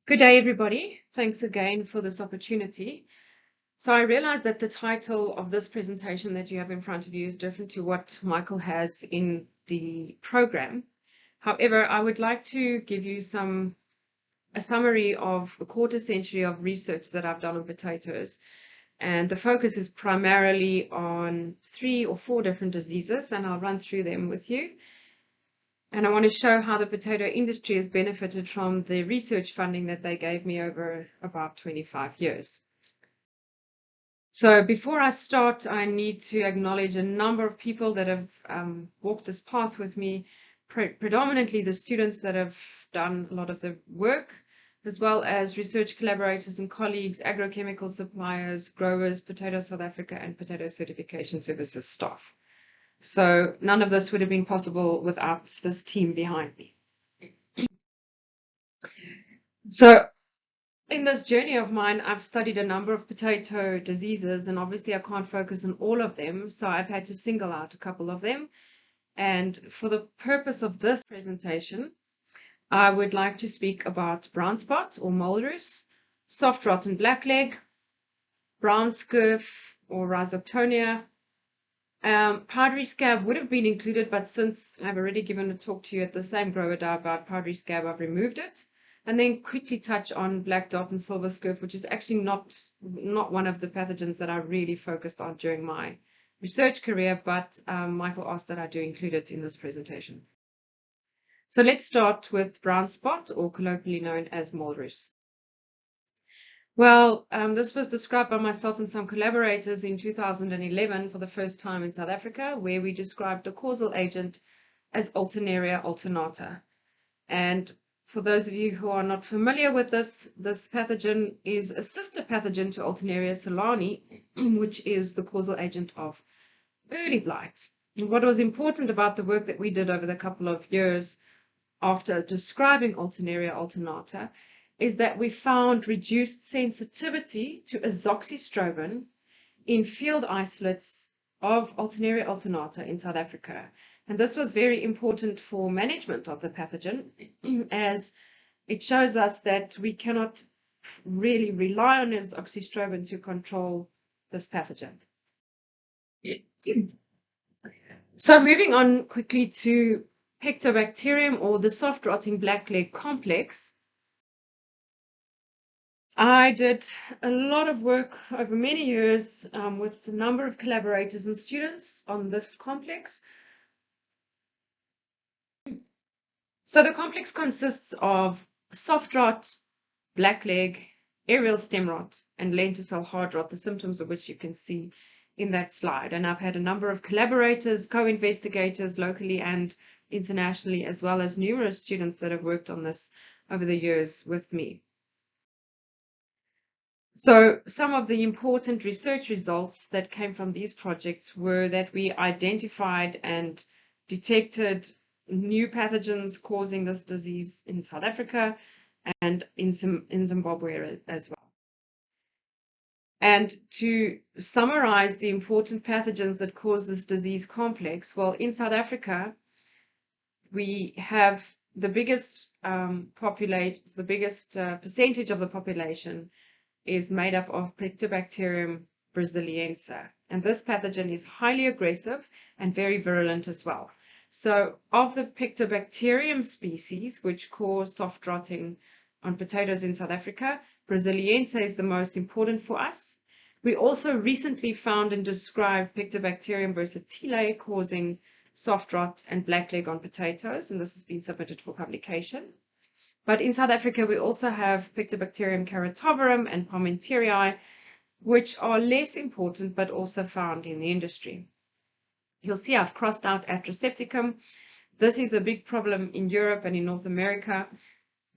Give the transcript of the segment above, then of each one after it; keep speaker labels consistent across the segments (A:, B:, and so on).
A: Good day, everybody. Thanks again for this opportunity. So I realize that the title of this presentation that you have in front of you is different to what Michael has in the program. However, I would like to give you a summary of a quarter century of research that I've done on potatoes. And the focus is primarily on 3 or 4 different diseases, and I'll run through them with you. And I want to show how the potato industry has benefited from the research funding that they gave me over about 25 years. So before I start, I need to acknowledge a number of people that have walked this path with me, predominantly the students that have done a lot of the work, as well as research collaborators and colleagues, agrochemical suppliers, growers, Potato South Africa, and Potato Certification Services staff. So none of this would have been possible without this team behind me. So in this journey of mine, I've studied a number of potato diseases, and obviously I can't focus on all of them, so I've had to single out a couple of them. And for the purpose of this presentation, I would like to speak about brown spot or mulrus, soft rot and blackleg, brown scurf or rhizoctonia. Powdery scab would have been included, but since I've already given a talk to you at the same grower day about powdery scab, I've removed it. And then quickly touch on black dot and silver scurf, which is actually not one of the pathogens that I really focused on during my research career, but Michael asked that I do include it in this presentation. So let's start with brown spot, or colloquially known as mulrus. Well, this was described by myself and some collaborators in 2011 for the first time in South Africa, where we described the causal agent as Alternaria alternata. And for those of you who are not familiar with this pathogen is a sister pathogen to Alternaria solani, which is the causal agent of early blight. And what was important about the work that we did over the couple of years after describing Alternaria alternata is that we found reduced sensitivity to azoxystrobin in field isolates of Alternaria alternata in South Africa. And this was very important for management of the pathogen, as it shows us that we cannot really rely on azoxystrobin to control this pathogen. So moving on quickly to Pectobacterium, or the soft rotting blackleg complex. I did a lot of work over many years with a number of collaborators and students on this complex. So the complex consists of soft rot, blackleg, aerial stem rot, and lenticel hard rot, the symptoms of which you can see in that slide. And I've had a number of collaborators, co-investigators locally and internationally, as well as numerous students that have worked on this over the years with me. So some of the important research results that came from these projects were that we identified and detected new pathogens causing this disease in South Africa and in Zimbabwe as well. And to summarize the important pathogens that cause this disease complex, well, in South Africa, we have the biggest percentage of the population is made up of Pectobacterium brasiliense. And this pathogen is highly aggressive and very virulent as well. So of the Pectobacterium species, which cause soft rotting on potatoes in South Africa, brasiliense is the most important for us. We also recently found and described Pectobacterium versatile causing soft rot and blackleg on potatoes, and this has been submitted for publication. But in South Africa, we also have Pectobacterium caratoverum and Parmentieri, which are less important, but also found in the industry. You'll see I've crossed out Atrosepticum. This is a big problem in Europe and in North America,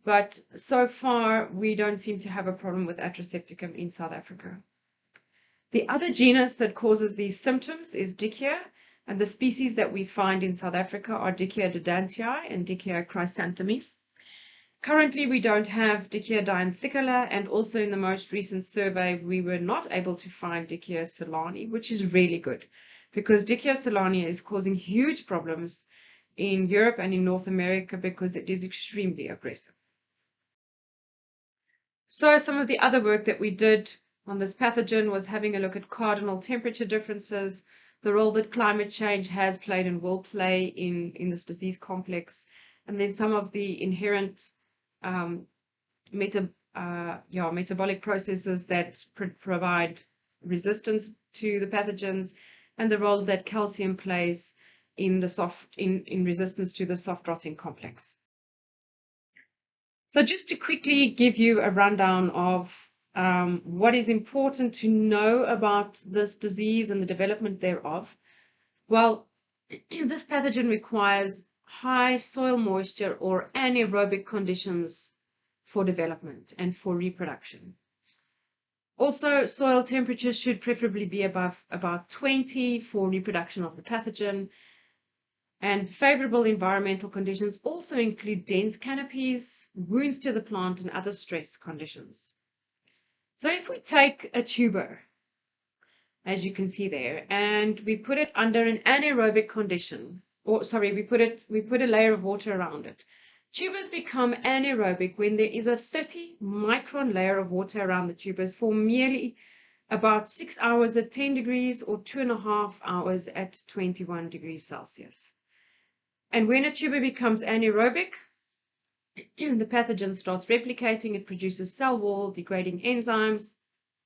A: but so far we don't seem to have a problem with Atrosepticum in South Africa. The other genus that causes these symptoms is Dicea, and the species that we find in South Africa are Dicea dodantii and Dicea chrysanthemi. Currently, we don't have Dicea dienthicula, and also in the most recent survey, we were not able to find Dicea solani, which is really good, because Dicea solani is causing huge problems in Europe and in North America because it is extremely aggressive. So some of the other work that we did on this pathogen was having a look at cardinal temperature differences, the role that climate change has played and will play in this disease complex, and then some of the inherent metabolic processes that provide resistance to the pathogens, and the role that calcium plays in resistance to the soft rotting complex. So just to quickly give you a rundown of what is important to know about this disease and the development thereof. Well, this pathogen requires high soil moisture or anaerobic conditions for development and for reproduction. Also, soil temperature should preferably be above about 20 for reproduction of the pathogen. And favorable environmental conditions also include dense canopies, wounds to the plant, and other stress conditions. So if we take a tuber, as you can see there, and we put it under an anaerobic condition, or sorry, we put a layer of water around it. Tubers become anaerobic when there is a 30 micron layer of water around the tubers for merely about 6 hours at 10 degrees or 2.5 hours at 21 degrees Celsius. And when a tuber becomes anaerobic, the pathogen starts replicating, it produces cell wall, degrading enzymes,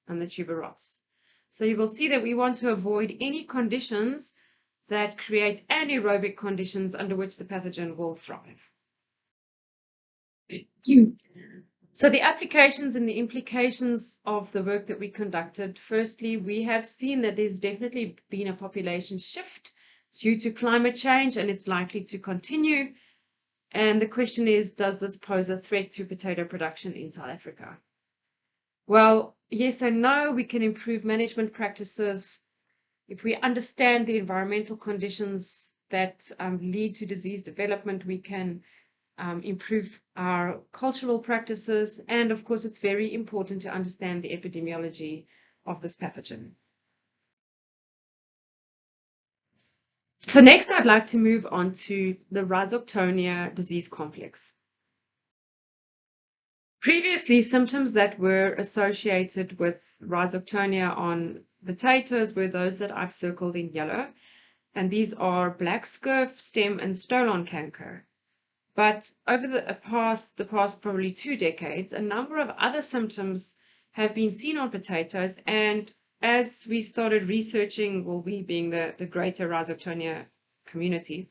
A: and the tuber rots. So you will see that we want to avoid any conditions that create anaerobic conditions under which the pathogen will thrive. So the applications and the implications of the work that we conducted, firstly, we have seen that there's definitely been a population shift due to climate change, and it's likely to continue. And the question is, does this pose a threat to potato production in South Africa? Well, yes and no. We can improve management practices. If we understand the environmental conditions that lead to disease development, we can improve our cultural practices. And of course, it's very important to understand the epidemiology of this pathogen. So next, I'd like to move on to the Rhizoctonia disease complex. Previously, symptoms that were associated with Rhizoctonia on potatoes were those that I've circled in yellow, and these are black scurf, stem, and stolon canker. But over the past probably 2 decades, a number of other symptoms have been seen on potatoes, and as we started researching, well, we being the greater Rhizoctonia community,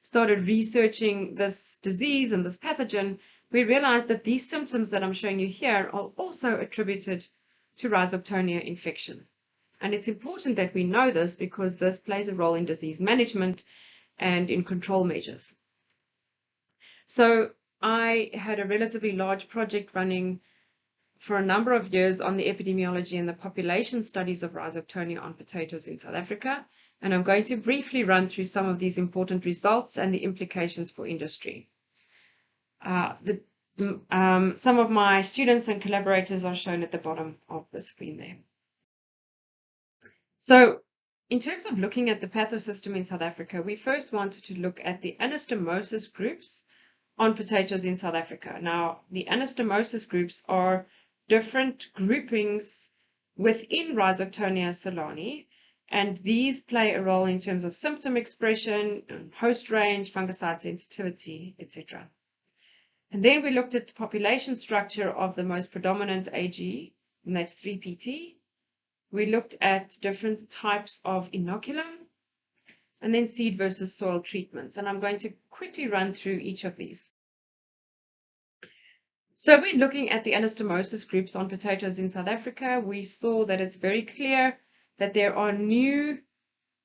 A: started researching this disease and this pathogen, we realized that these symptoms that I'm showing you here are also attributed to Rhizoctonia infection. And it's important that we know this because this plays a role in disease management and in control measures. So I had a relatively large project running for a number of years on the epidemiology and the population studies of Rhizoctonia on potatoes in South Africa, and I'm going to briefly run through some of these important results and the implications for industry. Some of my students and collaborators are shown at the bottom of the screen there. So in terms of looking at the pathosystem in South Africa, we first wanted to look at the anastomosis groups on potatoes in South Africa. Now, the anastomosis groups are different groupings within Rhizoctonia solani, and these play a role in terms of symptom expression, host range, fungicide sensitivity, etc. And then we looked at the population structure of the most predominant AG, and that's 3PT. We looked at different types of inoculum, and then seed versus soil treatments. And I'm going to quickly run through each of these. So we're looking at the anastomosis groups on potatoes in South Africa. We saw that it's very clear that there are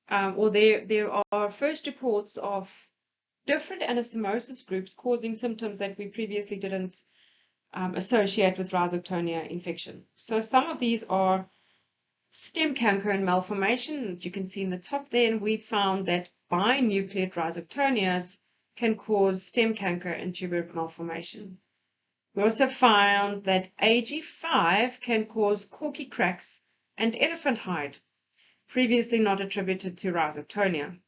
A: there are first reports of different anastomosis groups causing symptoms that we previously didn't associate with Rhizoctonia infection. So some of these are stem canker and malformation, as you can see in the top there, and we found that binucleate Rhizoctonias can cause stem canker and tuber malformation. We also found that AG5 can cause corky cracks and elephant hide, previously not attributed to Rhizoctonia.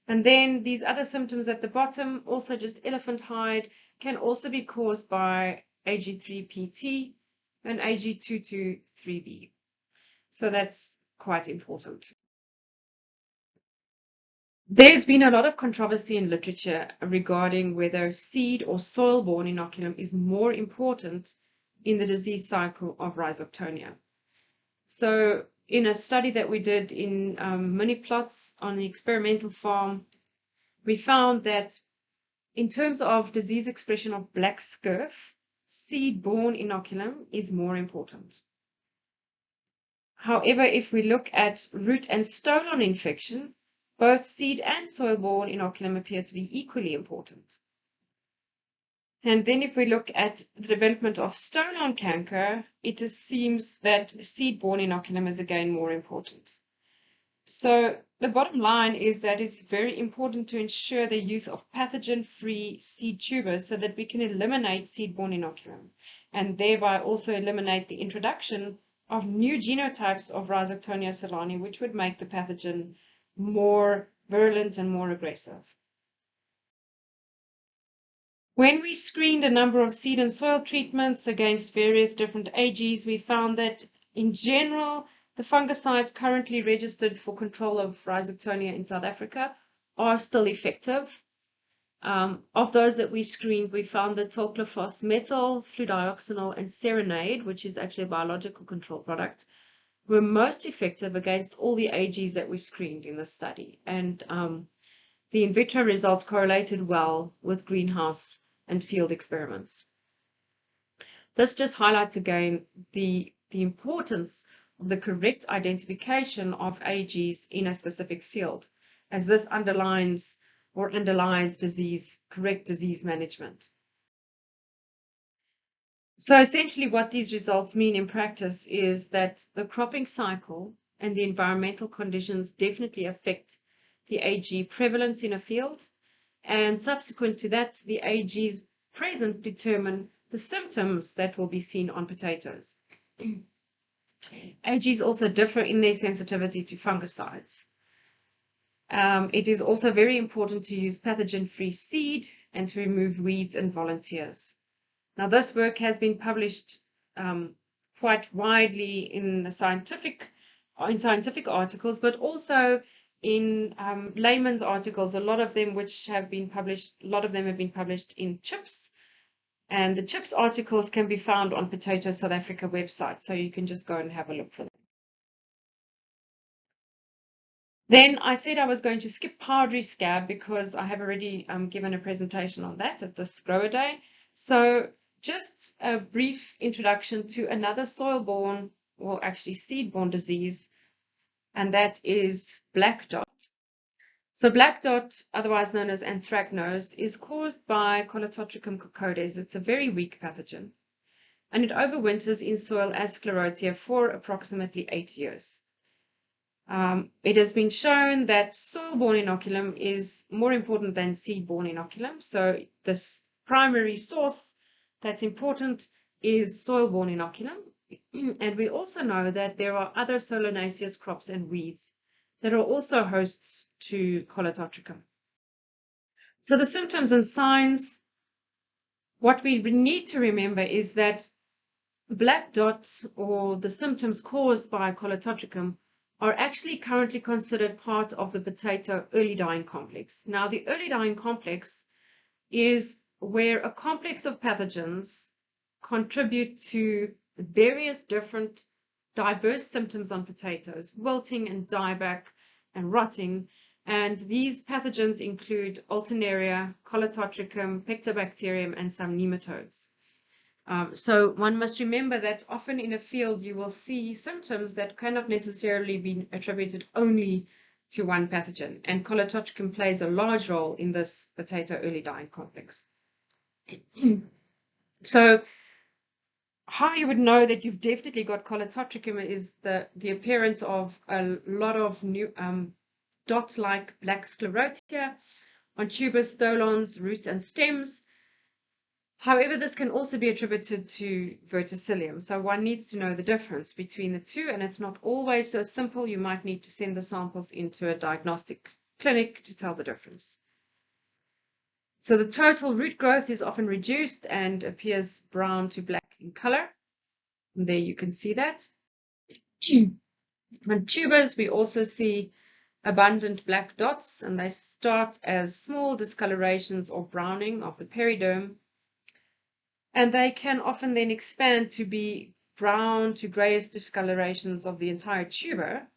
A: And then these other symptoms at the bottom, also just elephant hide, can also be caused by AG3PT and Ag223b. So that's quite important. There's been a lot of controversy in literature regarding whether seed or soil-borne inoculum is more important in the disease cycle of Rhizoctonia. So in a study that we did in mini plots on the experimental farm, we found that in terms of disease expression of black scurf, seed-borne inoculum is more important. However, if we look at root and stolon infection, both seed and soil-borne inoculum appear to be equally important. And then if we look at the development of stolon canker, it seems that seed-borne inoculum is again more important. So the bottom line is that it's very important to ensure the use of pathogen-free seed tubers so that we can eliminate seed-borne inoculum and thereby also eliminate the introduction of new genotypes of Rhizoctonia solani, which would make the pathogen more virulent and more aggressive. When we screened a number of seed and soil treatments against various different AGs, we found that in general, the fungicides currently registered for control of Rhizoctonia in South Africa are still effective. Of those that we screened, we found that tolclofos methyl, fludioxonil, and serenade, which is actually a biological control product, were most effective against all the AGs that we screened in the study. And the in vitro results correlated well with greenhouse and field experiments. This just highlights again the importance of the correct identification of AGs in a specific field, as this underlies correct disease management. So essentially what these results mean in practice is that the cropping cycle and the environmental conditions definitely affect the AG prevalence in a field, and subsequent to that, the AGs present determine the symptoms that will be seen on potatoes. AGs also differ in their sensitivity to fungicides. It is also very important to use pathogen-free seed and to remove weeds in volunteers. Now, this work has been published quite widely in scientific articles, but also in layman's articles. A lot of them have been published in CHIPS, and the CHIPS articles can be found on Potato South Africa website, so you can just go and have a look for them. Then I said I was going to skip powdery scab because I have already given a presentation on that at this grower day. So just a brief introduction to another soil-borne, or actually seed-borne disease, and that is black dot. So black dot, otherwise known as anthracnose, is caused by Colototricum cocodes. It's a very weak pathogen, and it overwinters in soil as sclerotia for approximately 8 years. It has been shown that soil-borne inoculum is more important than seed-borne inoculum. So the primary source that's important is soil-borne inoculum. And we also know that there are other solanaceous crops and weeds that are also hosts to Colototricum. So the symptoms and signs, what we need to remember is that black dot, or the symptoms caused by Colototricum, are actually currently considered part of the potato early dying complex. Now, the early dying complex is where a complex of pathogens contribute to various different diverse symptoms on potatoes, wilting and dieback and rotting. And these pathogens include Alternaria, Colototricum, Pectobacterium, and some nematodes. So one must remember that often in a field you will see symptoms that cannot necessarily be attributed only to one pathogen, and Colototricum plays a large role in this potato early dying complex. So how you would know that you've definitely got Colototricum is the appearance of a lot of new dot-like black sclerotia on tubers, stolons, roots, and stems. However, this can also be attributed to verticillium, so one needs to know the difference between the two, and it's not always so simple. You might need to send the samples into a diagnostic clinic to tell the difference. So the total root growth is often reduced and appears brown to black in color. And there you can see that. On tubers, we also see abundant black dots, and they start as small discolorations or browning of the periderm, and they can often then expand to be brown to grayish discolorations of the entire tuber,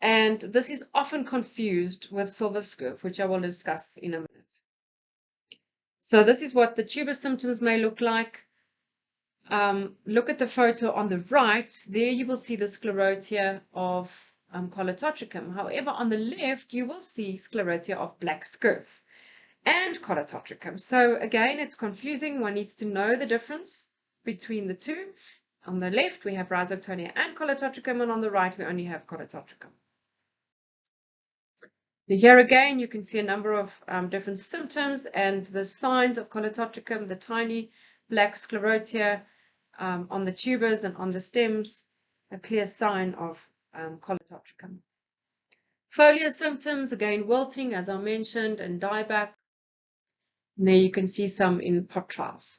A: and this is often confused with silver scurf, which I will discuss in a minute. So this is what the tuber symptoms may look like. Look at the photo on the right. There you will see the sclerotia of Colletotricum. However, on the left, you will see sclerotia of black scurf and Colletotricum. So again, it's confusing. One needs to know the difference between the two. On the left, we have Rhizoctonia and Colletotricum, and on the right, we only have Colletotricum. Here again, you can see a number of different symptoms and the signs of Colletotricum, the tiny black sclerotia on the tubers and on the stems, a clear sign of Colletotricum. Foliar symptoms, again, wilting, as I mentioned, and dieback. And there you can see some in pot trials.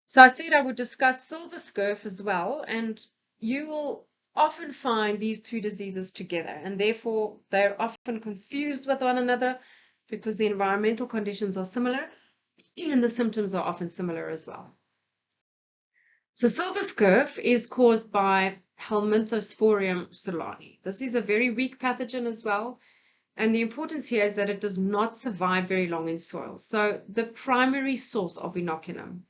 A: So I said I would discuss silver scurf as well, and you will often find these two diseases together, and therefore they're often confused with one another because the environmental conditions are similar and the symptoms are often similar as well. So silver scurf is caused by Helminthosporium solani. This is a very weak pathogen as well, and the importance here is that it does not survive very long in soil. So the primary source of inoculum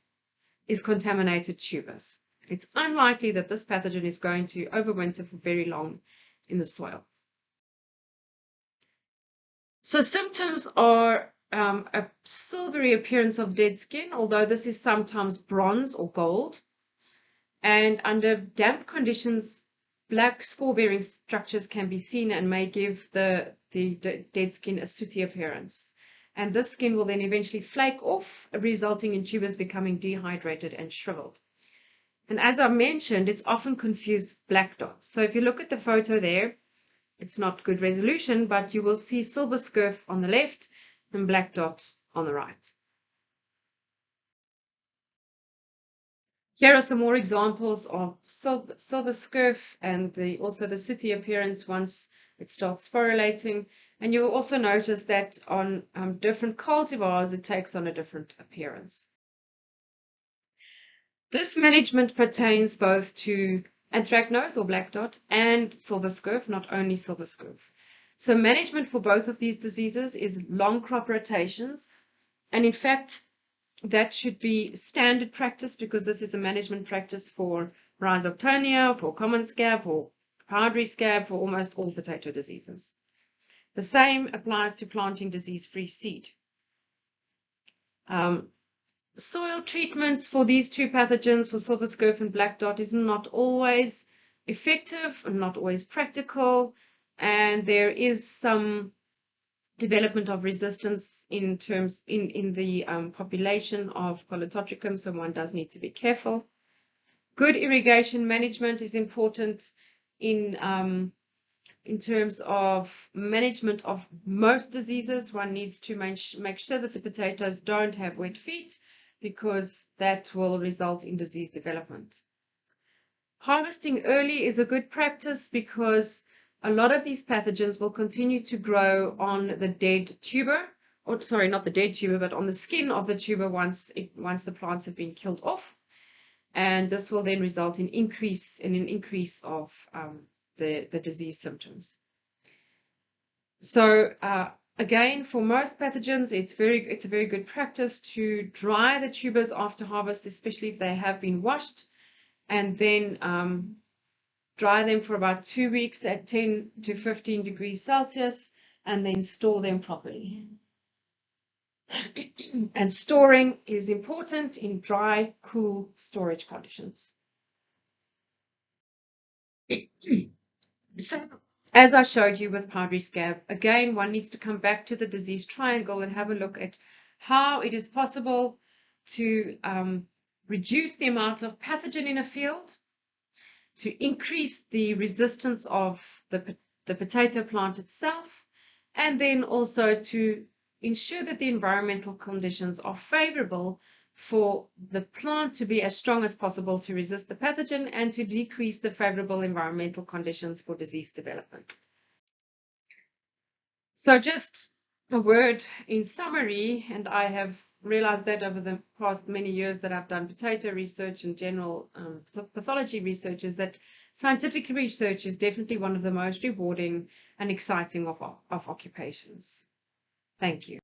A: is contaminated tubers. It's unlikely that this pathogen is going to overwinter for very long in the soil. So symptoms are a silvery appearance of dead skin, although this is sometimes bronze or gold. And under damp conditions, black spore-bearing structures can be seen and may give the dead skin a sooty appearance. And this skin will then eventually flake off, resulting in tubers becoming dehydrated and shriveled. And as I mentioned, it's often confused with black dots. So if you look at the photo there, it's not good resolution, but you will see silver scurf on the left and black dot on the right. Here are some more examples of silver scurf and also the sooty appearance once it starts sporulating. And you will also notice that on different cultivars, it takes on a different appearance. This management pertains both to anthracnose or black dot and silver scurf, not only silver scurf. So management for both of these diseases is long crop rotations. And in fact, that should be standard practice because this is a management practice for Rhizoctonia, for common scab, for powdery scab, for almost all potato diseases. The same applies to planting disease-free seed. Soil treatments for these two pathogens, for silver scurf and black dot, is not always effective and not always practical, and there is some development of resistance in the population of Colletotricum, so one does need to be careful. Good irrigation management is important in terms of management of most diseases. One needs to make sure that the potatoes don't have wet feet because that will result in disease development. Harvesting early is a good practice because a lot of these pathogens will continue to grow on the dead tuber, or sorry, not the dead tuber, but on the skin of the tuber once the plants have been killed off. And this will then result in an increase of the disease symptoms. So again, for most pathogens, it's a very good practice to dry the tubers after harvest, especially if they have been washed, and then dry them for about 2 weeks at 10 to 15 degrees Celsius, and then store them properly. And storing is important in dry, cool storage conditions. So, as I showed you with powdery scab, again, one needs to come back to the disease triangle and have a look at how it is possible to reduce the amount of pathogen in a field, to increase the resistance of the potato plant itself, and then also to ensure that the environmental conditions are favorable for the plant to be as strong as possible to resist the pathogen and to decrease the favorable environmental conditions for disease development. So just a word in summary, and I have realized that over the past many years that I've done potato research and general pathology research, is that scientific research is definitely one of the most rewarding and exciting of occupations. Thank you.